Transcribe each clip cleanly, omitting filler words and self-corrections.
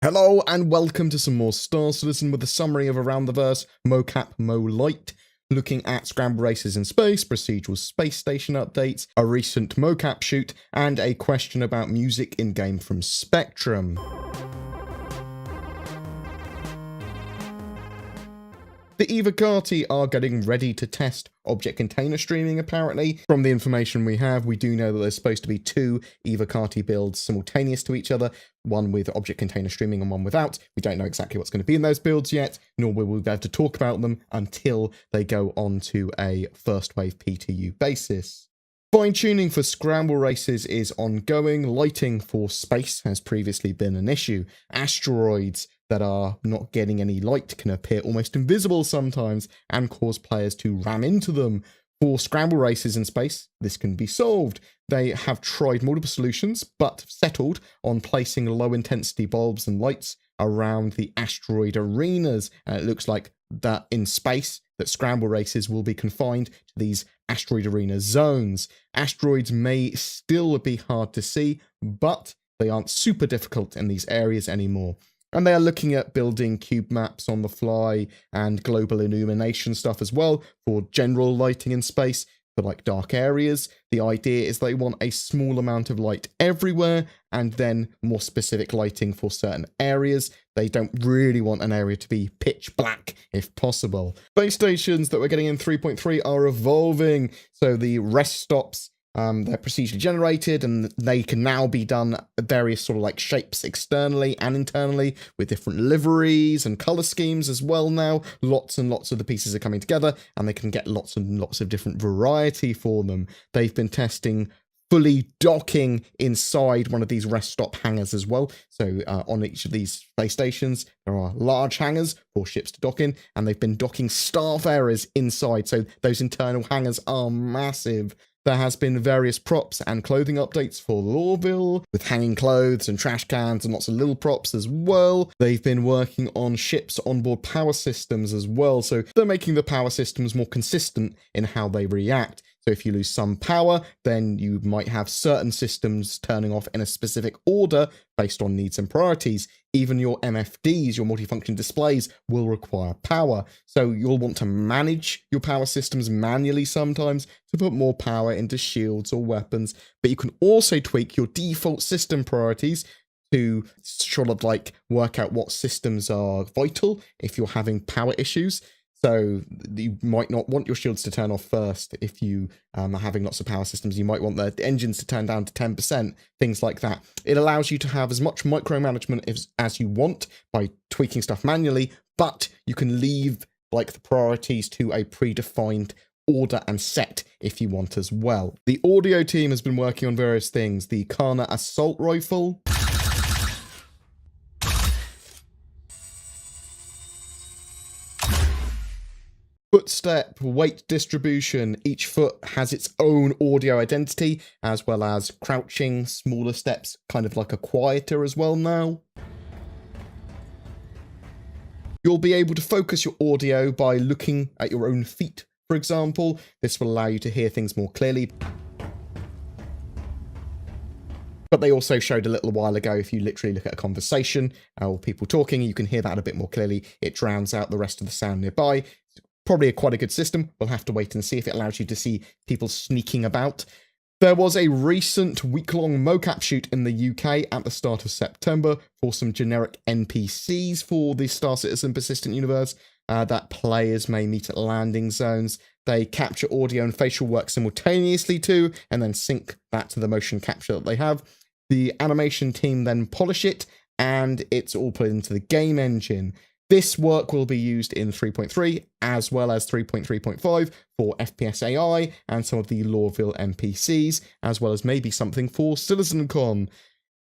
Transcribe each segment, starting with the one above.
Hello and welcome to some more Star Citizen with a summary of Around the Verse, mocap Mo Light, looking at scramble races in space, procedural space station updates, a recent mocap shoot, and a question about music in-game from Spectrum. The Evocati are getting ready to test object container streaming, apparently. From the information we have, we do know that there's supposed to be two Evocati builds simultaneous to each other, one with object container streaming and one without. We don't know exactly what's going to be in those builds yet, nor will we be able to talk about them until they go on to a first wave PTU basis. Fine-tuning for scramble races is ongoing. Lighting for space has previously been an issue. Asteroids that are not getting any light can appear almost invisible sometimes and cause players to ram into them. For scramble races in space, this can be solved. They have tried multiple solutions, but settled on placing low-intensity bulbs and lights around the asteroid arenas. And it looks like that in space, that scramble races will be confined to these asteroid arena zones. Asteroids may still be hard to see, but they aren't super difficult in these areas anymore. And they are looking at building cube maps on the fly and global illumination stuff as well for general lighting in space for like dark areas. The idea is they want a small amount of light everywhere and then more specific lighting for certain areas. They don't really want an area to be pitch black if possible. Base stations that we're getting in 3.3 are evolving. So the rest stops, they're procedurally generated and they can now be done various sort of like shapes externally and internally with different liveries and color schemes as well now. Lots and lots of the pieces are coming together and they can get lots and lots of different variety for them. They've been testing fully docking inside one of these rest stop hangars as well. So on each of these space stations, there are large hangars for ships to dock in, and they've been docking starfarers inside. So those internal hangars are massive. There has been various props and clothing updates for Lorville, with hanging clothes and trash cans and lots of little props as well. They've been working on ships' onboard power systems as well, so they're making the power systems more consistent in how they react. So if you lose some power, then you might have certain systems turning off in a specific order based on needs and priorities. Even your MFDs, your multifunction displays, will require power. So you'll want to manage your power systems manually sometimes to put more power into shields or weapons. But you can also tweak your default system priorities to sort of like work out what systems are vital if you're having power issues. So you might not want your shields to turn off first if you are having lots of power systems. You might want the engines to turn down to 10%, things like that. It allows you to have as much micromanagement as you want by tweaking stuff manually, but you can leave like the priorities to a predefined order and set if you want as well. The audio team has been working on various things. The Kana assault rifle, footstep, weight distribution. Each foot has its own audio identity, as well as crouching, smaller steps, kind of like a quieter as well now. You'll be able to focus your audio by looking at your own feet, for example. This will allow you to hear things more clearly. But they also showed a little while ago, if you literally look at a conversation or people talking, you can hear that a bit more clearly. It drowns out the rest of the sound nearby. Probably quite a good system. We'll have to wait and see if it allows you to see people sneaking about. There was a recent week-long mocap shoot in the UK at the start of September for some generic NPCs for the Star Citizen Persistent Universe that players may meet at landing zones. They capture audio and facial work simultaneously too, and then sync that to the motion capture that they have. The animation team then polish it, and it's all put into the game engine. This work will be used in 3.3 as well as 3.3.5 for FPS AI and some of the Lorville NPCs, as well as maybe something for CitizenCon.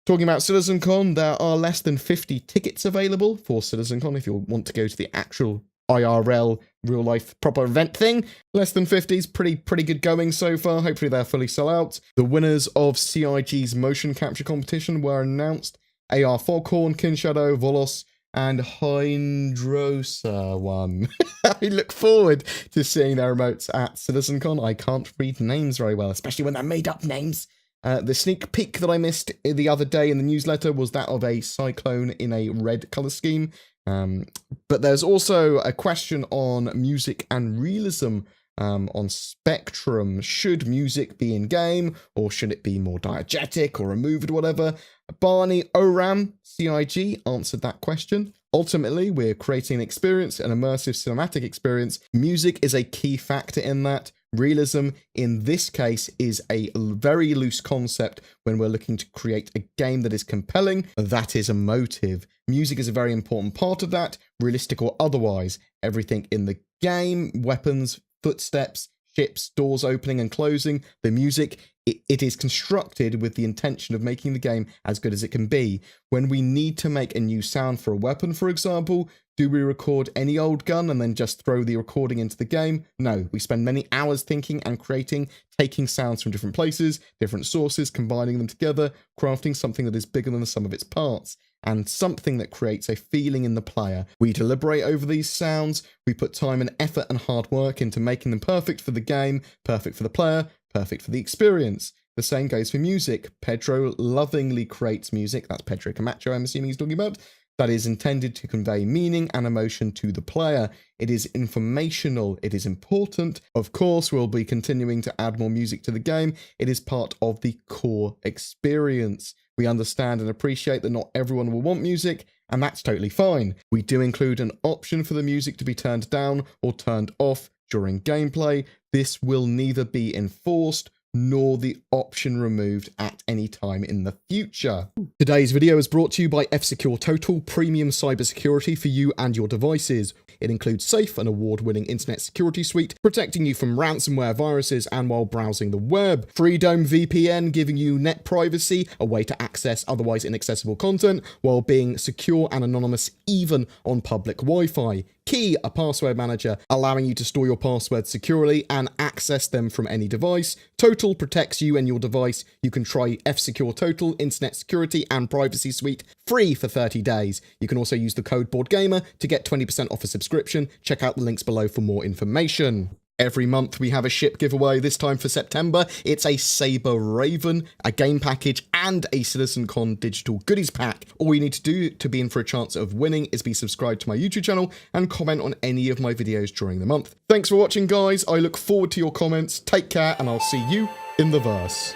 Talking about CitizenCon, there are less than 50 tickets available for CitizenCon if you want to go to the actual IRL, real-life, proper event thing. Less than 50 is pretty good going so far. Hopefully they're fully sold out. The winners of CIG's motion capture competition were announced. AR Foghorn, Kinshadow, Volos, and Hydrosa one. I look forward to seeing their emotes at CitizenCon. I can't read names very well, especially when they're made up names. The sneak peek that I missed the other day in the newsletter was that of a cyclone in a red color scheme. But there's also a question on music and realism on Spectrum. Should music be in game, or should it be more diegetic or removed, whatever? Barney Oram, CIG, answered that question. Ultimately, we're creating an experience, an immersive cinematic experience. Music is a key factor in that. Realism, in this case, is a very loose concept when we're looking to create a game that is compelling, that is emotive. Music is a very important part of that, realistic or otherwise. Everything in the game, weapons, footsteps, ships, doors opening and closing, the music, it is constructed with the intention of making the game as good as it can be. When we need to make a new sound for a weapon, for example, do we record any old gun and then just throw the recording into the game? No, we spend many hours thinking and creating, taking sounds from different places, different sources, combining them together, crafting something that is bigger than the sum of its parts, and something that creates a feeling in the player. We deliberate over these sounds, we put time and effort and hard work into making them perfect for the game, perfect for the player, perfect for the experience. The same goes for music. Pedro lovingly creates music, that's Pedro Camacho I'm assuming he's talking about, that is intended to convey meaning and emotion to the player. It is informational, it is important. Of course, we'll be continuing to add more music to the game. It is part of the core experience. We understand and appreciate that not everyone will want music, and that's totally fine. We do include an option for the music to be turned down or turned off during gameplay. This will neither be enforced nor the option removed at any time in the future. Today's video is brought to you by F-Secure Total, premium cybersecurity for you and your devices. It includes safe and award-winning internet security suite, protecting you from ransomware, viruses, and while browsing the web. Freedom VPN, giving you net privacy, a way to access otherwise inaccessible content, while being secure and anonymous even on public Wi-Fi. Key, a password manager, allowing you to store your passwords securely and access them from any device. Total protects you and your device. You can try F-Secure Total, Internet Security and Privacy Suite free for 30 days. You can also use the code BoardGamer to get 20% off a subscription. Check out the links below for more information. Every month we have a ship giveaway. This time for September, it's a Saber Raven, a game package, and a CitizenCon digital goodies pack. All you need to do to be in for a chance of winning is be subscribed to my YouTube channel and comment on any of my videos during the month. Thanks for watching, guys. I look forward to your comments. Take care, and I'll see you in the verse.